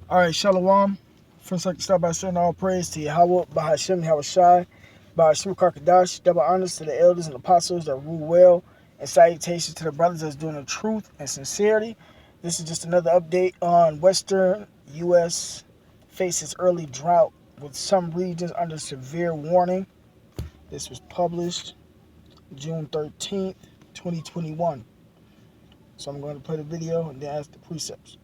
All right, Shalom. First, I'd like to start by saying all praise to Yahweh, Bahashem, Yahushai, Bahashem Karkadash, double honors to the elders and apostles that rule well, and salutations to the brothers that's doing the truth and sincerity. This is just another update on Western U.S. faces early drought with some regions under severe warning. This was published June 13th, 2021. So I'm going to play the video and then ask the precepts.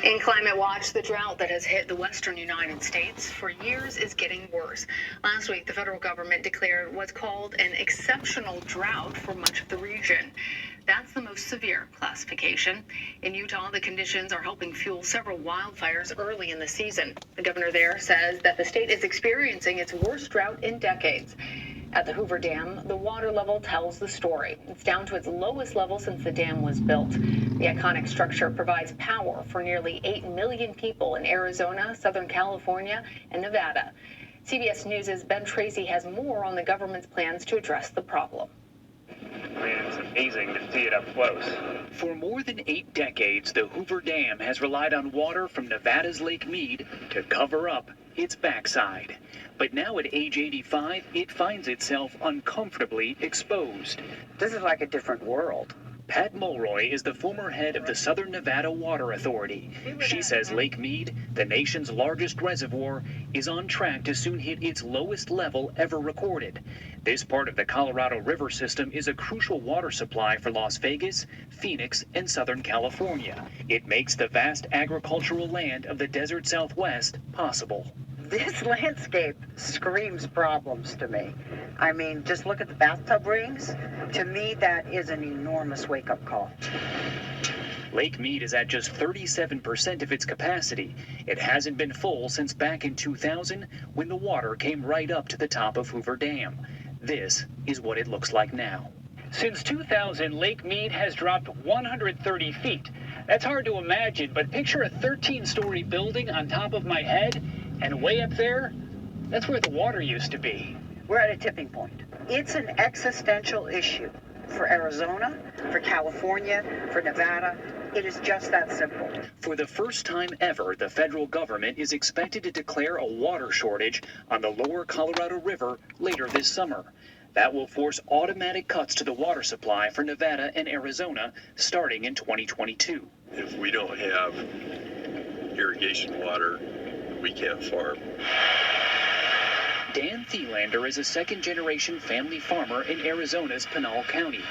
In Climate Watch, the drought that has hit the western United States for years is getting worse. Last week, the federal government declared what's called an exceptional drought for much of the region. That's the most severe classification. In Utah, the conditions are helping fuel several wildfires early in the season. The governor there says that the state is experiencing its worst drought in decades. At the Hoover Dam, the water level tells the story. It's down to its lowest level since the dam was built. The iconic structure provides power for nearly 8 million people in Arizona, Southern California, and Nevada. CBS News' Ben Tracy has more on the government's plans to address the problem. It's amazing to see it up close. For more than 8 decades, the Hoover Dam has relied on water from Nevada's Lake Mead to cover up its backside. But now at age 85, it finds itself uncomfortably exposed. This is like a different world. Pat Mulroy is the former head of the Southern Nevada Water Authority. She says Lake Mead, the nation's largest reservoir, is on track to soon hit its lowest level ever recorded. This part of the Colorado River system is a crucial water supply for Las Vegas, Phoenix, and Southern California. It makes the vast agricultural land of the desert Southwest possible. This landscape screams problems to me. I mean, just look at the bathtub rings. To me, that is an enormous wake-up call. Lake Mead is at just 37% of its capacity. It hasn't been full since back in 2000 when the water came right up to the top of Hoover Dam. This is what it looks like now. Since 2000, Lake Mead has dropped 130 feet. That's hard to imagine, but picture a 13-story building on top of my head, and way up there, that's where the water used to be. We're at a tipping point. It's an existential issue for Arizona, for California, for Nevada. It is just that simple. For the first time ever, the federal government is expected to declare a water shortage on the lower Colorado River later this summer. That will force automatic cuts to the water supply for Nevada and Arizona starting in 2022. If we don't have irrigation water, we can't farm. Dan Thielander is a second-generation family farmer in Arizona's Pinal County.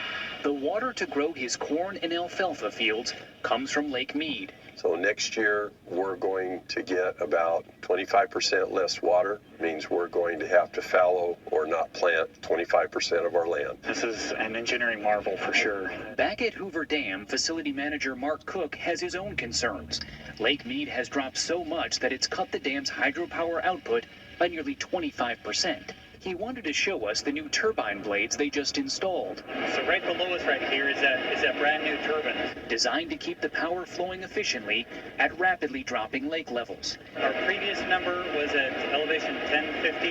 The water to grow his corn and alfalfa fields comes from Lake Mead. So next year, we're going to get about 25% less water. Means we're going to have to fallow or not plant 25% of our land. This is an engineering marvel for sure. Back at Hoover Dam, facility manager Mark Cook has his own concerns. Lake Mead has dropped so much that it's cut the dam's hydropower output by nearly 25%. He wanted to show us the new turbine blades they just installed. So right below us right here is that brand new turbine, designed to keep the power flowing efficiently at rapidly dropping lake levels. Our previous number was at elevation 1050,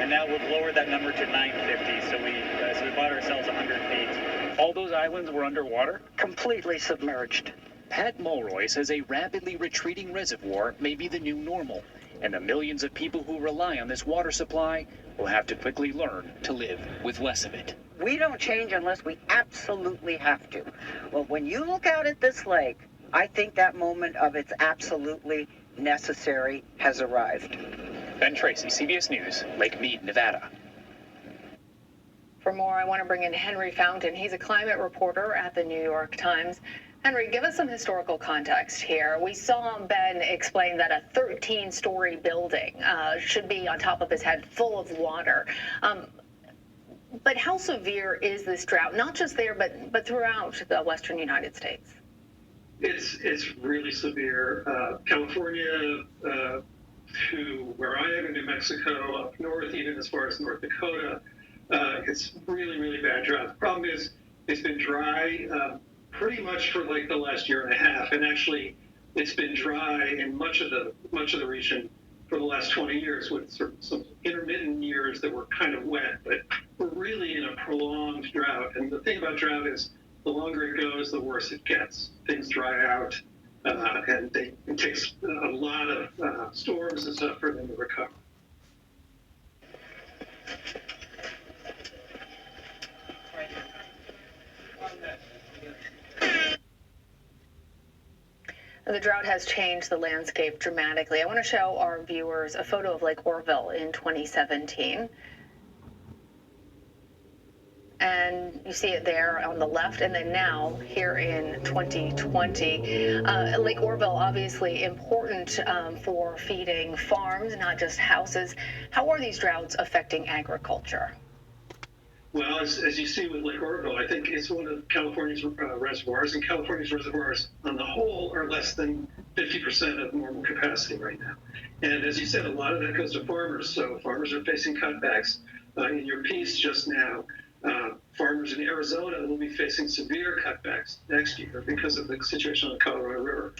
and now we've lowered that number to 950, so we bought ourselves 100 feet. All those islands were underwater? Completely submerged. Pat Mulroy says a rapidly retreating reservoir may be the new normal, and the millions of people who rely on this water supply will have to quickly learn to live with less of it. We don't change unless we absolutely have to. Well, when you look out at this lake, I think that moment of it's absolutely necessary has arrived. Ben Tracy, CBS News, Lake Mead, Nevada. For more, I want to bring in Henry Fountain. He's a climate reporter at the New York Times. Henry, give us some historical context here. We saw Ben explain that a 13-story building should be on top of his head full of water. But how severe is this drought, not just there, but throughout the western United States? It's really severe. California to where I am in New Mexico, up north, even as far as North Dakota, it's really, really bad drought. The problem is it's been dry pretty much for like the last year and a half, and actually it's been dry in much of the region for the last 20 years, with some intermittent years that were kind of wet, but we're really in a prolonged drought. And the thing about drought is the longer it goes, the worse it gets. Things dry out. and it takes a lot of storms and stuff for them to recover. The drought has changed the landscape dramatically. I want to show our viewers a photo of Lake Oroville in 2017. And you see it there on the left, and then now here in 2020. Lake Oroville, obviously important for feeding farms, not just houses. How are these droughts affecting agriculture? Well, as you see with Lake Oroville, I think it's one of California's reservoirs, and California's reservoirs on the whole are less than 50% of normal capacity right now. And as you said, a lot of that goes to farmers. So farmers are facing cutbacks. In your piece just now, farmers in Arizona will be facing severe cutbacks next year because of the situation on the Colorado River.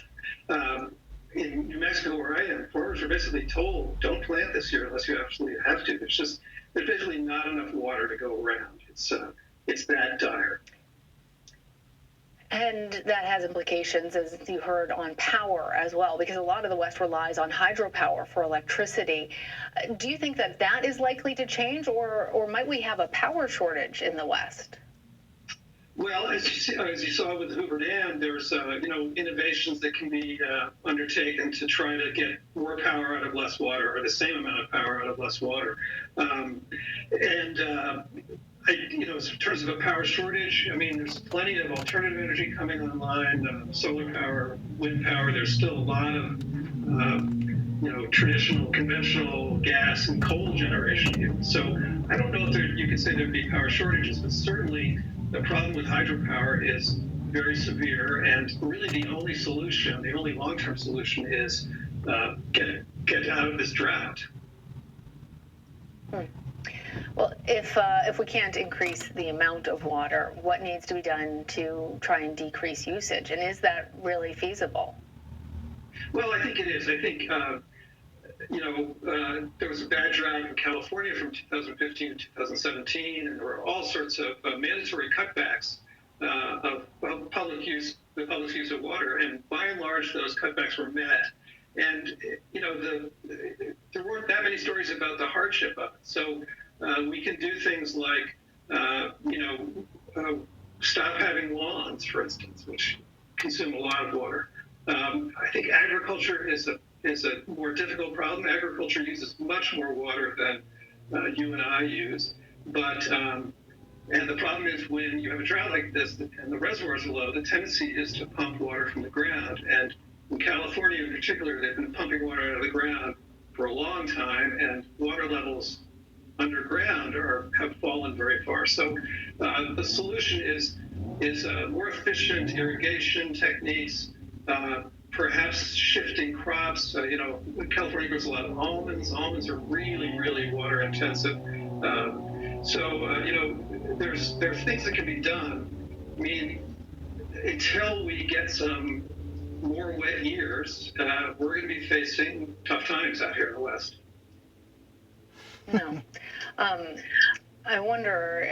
In New Mexico, where I am, farmers are basically told, don't plant this year unless you absolutely have to. There's basically not enough water to go around. It's that dire. And that has implications, as you heard, on power as well, because a lot of the West relies on hydropower for electricity. Do you think that that is likely to change, or might we have a power shortage in the West? Well, as you saw with the Hoover Dam, there's innovations that can be undertaken to try to get more power out of less water, or the same amount of power out of less water. In terms of a power shortage, I mean, there's plenty of alternative energy coming online, solar power, wind power. There's still a lot of traditional, conventional gas and coal generation. So I don't know if you could say there'd be power shortages, but certainly the problem with hydropower is very severe, and really the only solution, the only long-term solution, is get out of this drought. Well, if we can't increase the amount of water, what needs to be done to try and decrease usage, and is that really feasible? Well, I think it is. I think there was a bad drought in California from 2015 to 2017, and there were all sorts of mandatory cutbacks of public use of water, and by and large, those cutbacks were met. And there weren't that many stories about the hardship of it. So we can do things like stop having lawns, for instance, which consume a lot of water. I think agriculture is a more difficult problem. Agriculture uses much more water than you and I use. But and the problem is when you have a drought like this and the reservoirs are low, the tendency is to pump water from the ground. And in California in particular, they've been pumping water out of the ground for a long time, and water levels underground have fallen very far. So the solution is more efficient irrigation techniques, perhaps shifting crops. California grows a lot of almonds. Almonds are really, really water intensive. There's things that can be done. I mean, until we get some more wet years, we're going to be facing tough times out here in the West. No. I wonder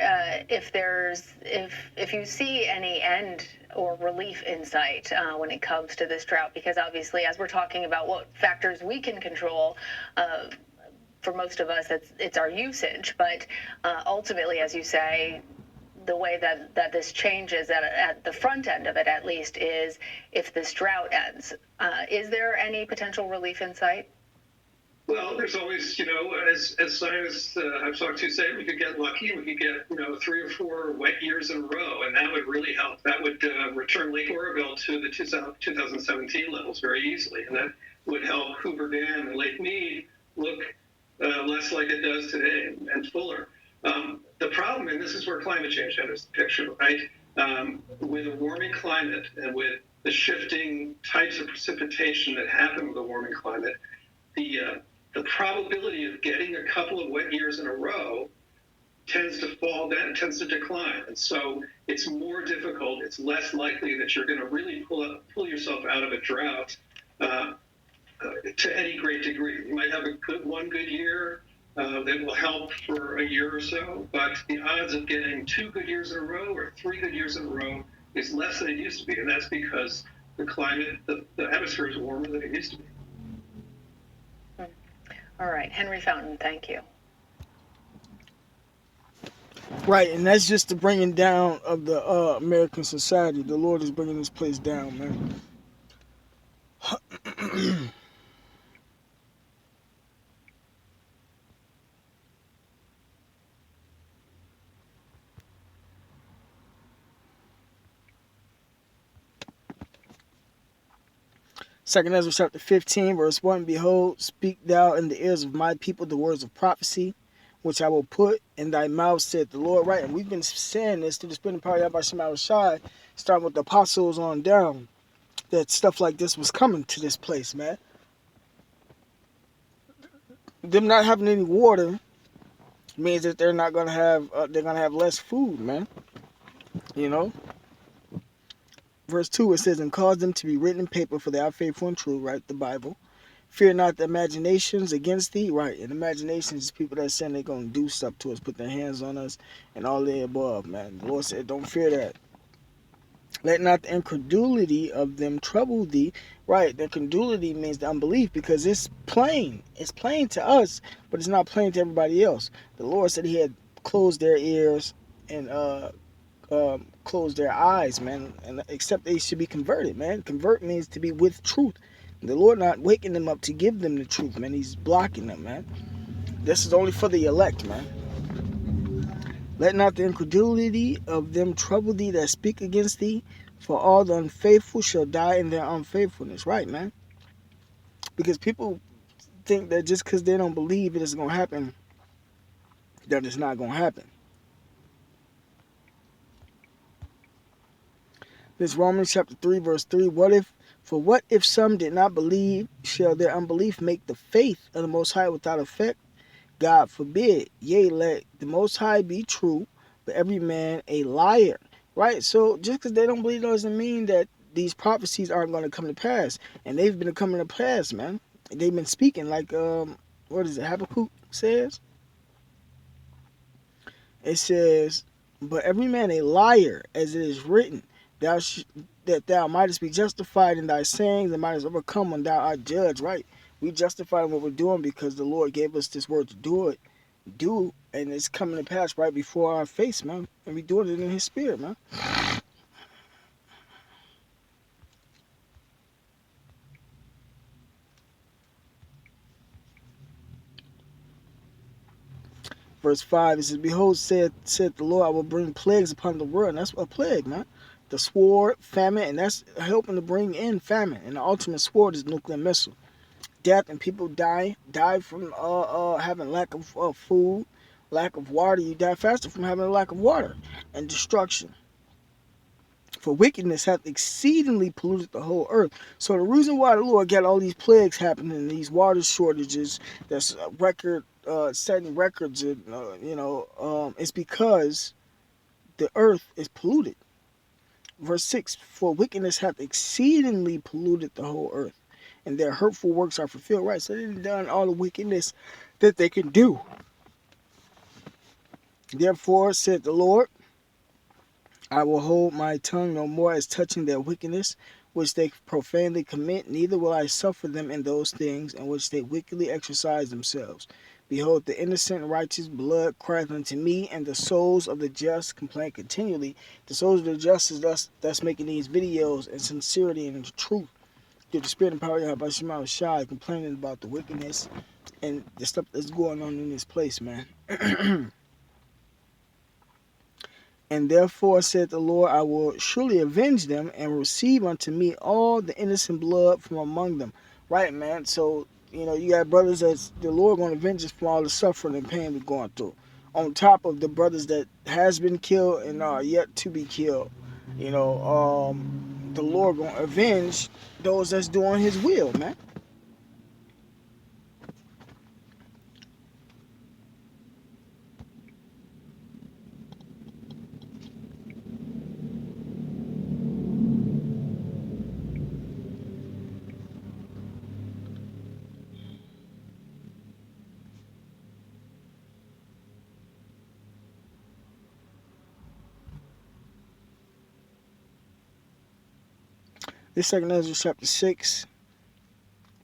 if you see any end or relief in sight when it comes to this drought, because obviously, as we're talking about what factors we can control, for most of us, it's our usage. But ultimately, as you say, the way that this changes at the front end of it, at least, is if this drought ends. Is there any potential relief in sight? Well, there's always, as scientists I've talked to say, we could get lucky. We could get, 3 or 4 wet years in a row, and that would really help. That would return Lake Oroville to the 2017 levels very easily, and that would help Hoover Dam and Lake Mead look less like it does today and fuller. The problem, and this is where climate change enters the picture, right? With a warming climate and with the shifting types of precipitation that happen with a warming climate, the probability of getting a couple of wet years in a row tends to fall down, tends to decline. And so it's more difficult. It's less likely that you're going to really pull yourself out of a drought to any great degree. You might have one good year that will help for a year or so, but the odds of getting 2 good years in a row or 3 good years in a row is less than it used to be. And that's because the climate, the atmosphere is warmer than it used to be. All right, Henry Fountain, thank you. Right, and that's just the bringing down of the American society. The Lord is bringing this place down, man. Second Ezra chapter 15, verse 1. Behold, speak thou in the ears of my people the words of prophecy, which I will put in thy mouth, said the Lord. Right, and we've been saying this through the spending party by Shema Shai, starting with the apostles on down, that stuff like this was coming to this place, man. Them not having any water means that they're not gonna have they're gonna have less food, man. You know. Verse 2, it says, and cause them to be written in paper, for they are faithful and true, right? The Bible. Fear not the imaginations against thee, right? And imaginations is people that saying they're going to do stuff to us, put their hands on us, and all the above, man. The Lord said, don't fear that. Let not the incredulity of them trouble thee, right? The incredulity means the unbelief, because it's plain. It's plain to us, but it's not plain to everybody else. The Lord said he had closed their ears and close their eyes, man, and except they should be converted, man. Convert means to be with truth. The Lord not waking them up to give them the truth, man. He's blocking them, man. This is only for the elect, man. Let not the incredulity of them trouble thee that speak against thee, for all the unfaithful shall die in their unfaithfulness. Right, man? Because people think that just because they don't believe it is going to happen, that it's not going to happen. This Romans chapter 3, verse 3. What if some did not believe? Shall their unbelief make the faith of the Most High without effect? God forbid. Yea, let the Most High be true, but every man a liar. Right? So just because they don't believe doesn't mean that these prophecies aren't going to come to pass. And they've been coming to pass, man. They've been speaking like, what is it, Habakkuk says? It says, but every man a liar, as it is written, that thou mightest be justified in thy sayings and mightest overcome when thou art judged. Right? We justify what we're doing because the Lord gave us this word to do, and it's coming to pass right before our face, man. And we doing it in his spirit, man. Verse 5, it says, behold, said the Lord, I will bring plagues upon the world. And that's a plague, man. The sword, famine, and that's helping to bring in famine. And the ultimate sword is nuclear missile. Death, and people die from having lack of food, lack of water. You die faster from having a lack of water. And destruction. For wickedness hath exceedingly polluted the whole earth. So the reason why the Lord got all these plagues happening, these water shortages, that's setting records, and it's because the earth is polluted. Verse 6, for wickedness hath exceedingly polluted the whole earth, and their hurtful works are fulfilled. Right, so they've done all the wickedness that they can do. Therefore, said the Lord, I will hold my tongue no more as touching their wickedness, which they profanely commit, neither will I suffer them in those things in which they wickedly exercise themselves. Behold, the innocent and righteous blood crieth unto me, and the souls of the just complain continually. The souls of the just is that's making these videos in sincerity and in truth, through the spirit and power of Yahweh Shai, complaining about the wickedness and the stuff that's going on in this place, man. And therefore, said the Lord, I will surely avenge them and receive unto me all the innocent blood from among them. Right, man? So, you got brothers that the Lord going to avenge us from all the suffering and pain we're going through. On top of the brothers that has been killed and are yet to be killed. The Lord going to avenge those that's doing his will, man. This second Ezra chapter 6,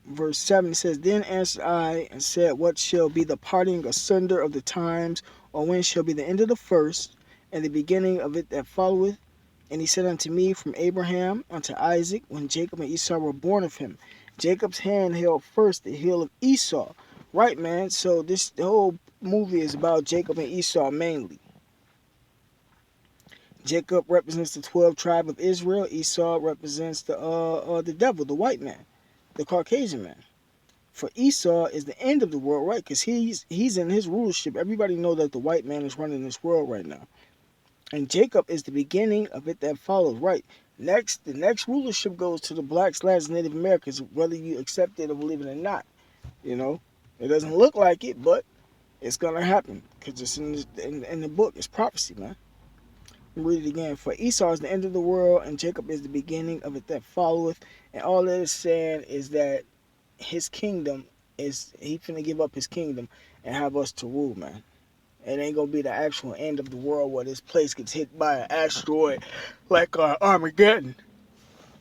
verse 7 says, Then answered I and said, What shall be the parting asunder of the times, or when shall be the end of the first, and the beginning of it that followeth? And he said unto me, From Abraham unto Isaac, when Jacob and Esau were born of him. Jacob's hand held first the heel of Esau. Right, man. So the whole movie is about Jacob and Esau mainly. Jacob represents the 12 tribe of Israel. Esau represents the devil, the white man, the Caucasian man. For Esau is the end of the world, right? Because he's in his rulership. Everybody know that the white man is running this world right now. And Jacob is the beginning of it that follows, right? The next rulership goes to the blacks, Native Americans, whether you accept it or believe it or not. You know, it doesn't look like it, but it's gonna happen because it's in the book. It's prophecy, man. Read it again. For Esau is the end of the world, and Jacob is the beginning of it that followeth. And all that is saying is that his kingdom he finna give up his kingdom and have us to rule, man. It ain't gonna be the actual end of the world where this place gets hit by an asteroid like Armageddon.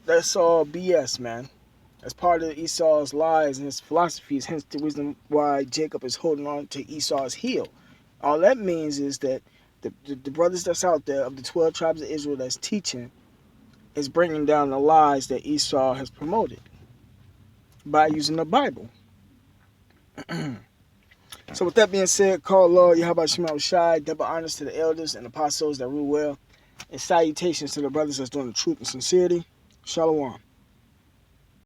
That's all BS, man. That's part of Esau's lies and his philosophies, hence the reason why Jacob is holding on to Esau's heel. All that means is that the brothers that's out there of the 12 tribes of Israel that's teaching is bringing down the lies that Esau has promoted by using the Bible. So with that being said, call Lord Yahweh Shema Shai, double honors to the elders and apostles that rule well, and salutations to the brothers that's doing the truth and sincerity. Shalom.